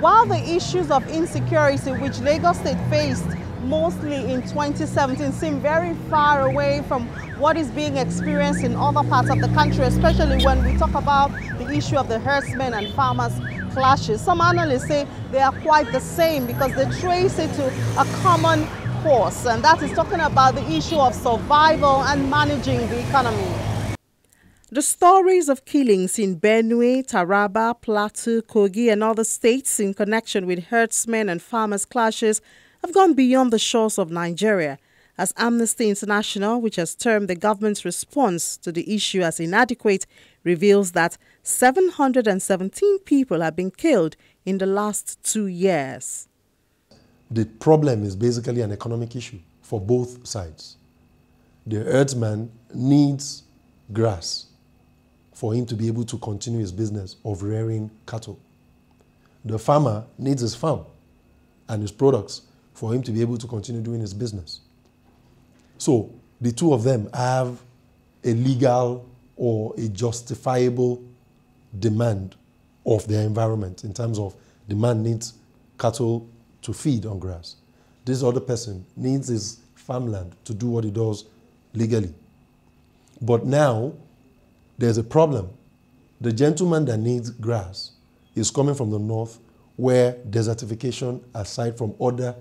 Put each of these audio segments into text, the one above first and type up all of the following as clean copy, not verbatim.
While the issues of insecurity which Lagos State faced mostly in 2017 seem very far away from what is being experienced in other parts of the country, especially when we talk about the issue of the herdsmen and farmers clashes. Some analysts say they are quite the same because they trace it to a common cause, and that is talking about the issue of survival and managing the economy. The stories of killings in Benue, Taraba, Plateau, Kogi and other states in connection with herdsmen and farmers clashes have gone beyond the shores of Nigeria, as Amnesty International, which has termed the government's response to the issue as inadequate, reveals that 717 people have been killed in the last 2 years. The problem is basically an economic issue for both sides. The herdsman needs grass for him to be able to continue his business of rearing cattle. The farmer needs his farm and his products for him to be able to continue doing his business. So the two of them have a legal or a justifiable demand of their environment in terms of the man needs cattle to feed on grass. This other person needs his farmland to do what he does legally. But now there's a problem. The gentleman that needs grass is coming from the north, where desertification, aside from other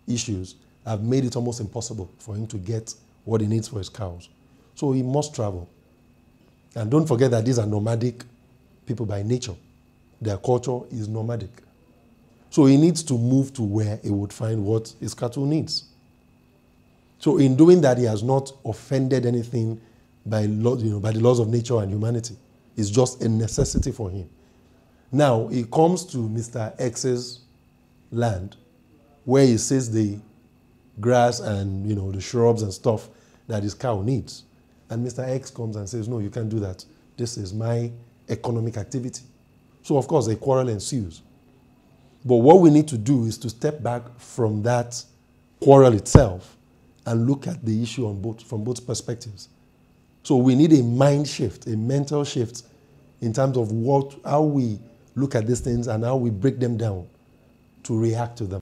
issues, have made it almost impossible for him to get what he needs for his cows. So he must travel. And don't forget that these are nomadic people by nature. Their culture is nomadic. So he needs to move to where he would find what his cattle needs. So in doing that, he has not offended anything by the laws of nature and humanity. It's just a necessity for him. Now, he comes to Mr. X's land, where he sees the grass and the shrubs and stuff that his cow needs. And Mr. X comes and says, no, you can't do that. This is my economic activity. So, of course, a quarrel ensues. But what we need to do is to step back from that quarrel itself and look at the issue from both perspectives. So we need a mind shift, a mental shift in terms of how we look at these things and how we break them down to react to them.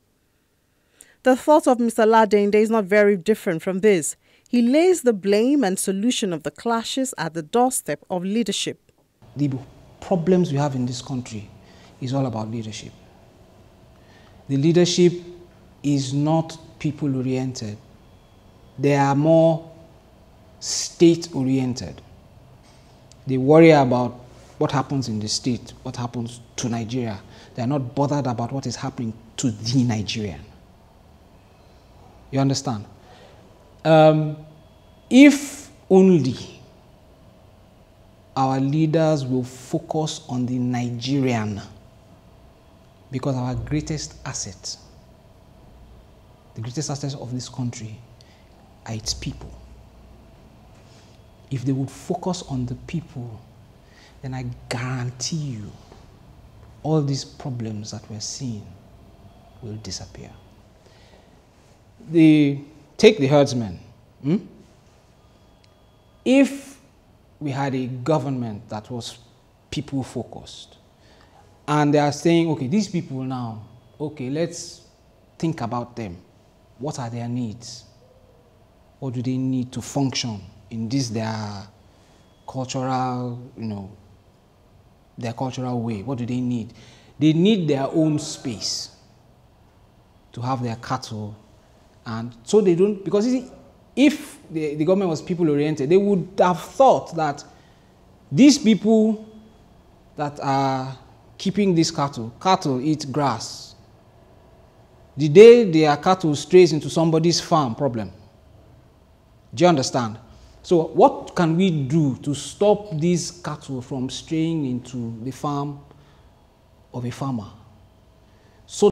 The thought of Mr. Ladende is not very different from this. He lays the blame and solution of the clashes at the doorstep of leadership. The problems we have in this country is all about leadership. The leadership is not people-oriented. They are more state-oriented. They worry about what happens in the state, what happens to Nigeria. They are not bothered about what is happening to the Nigerian. You understand? If only our leaders will focus on the Nigerian, because our greatest asset, the greatest asset of this country, are its people. If they would focus on the people, then I guarantee you all these problems that we're seeing will disappear. Take the herdsmen. If we had a government that was people-focused, and they are saying, okay, these people now, okay, let's think about them. What are their needs? What do they need to function in this their cultural, their cultural way? What do they need? They need their own space to have their cattle, and so they don't, because you see, if the government was people-oriented, they would have thought that these people that are keeping these cattle eat grass. The day their cattle strays into somebody's farm, problem. Do you understand? So what can we do to stop these cattle from straying into the farm of a farmer?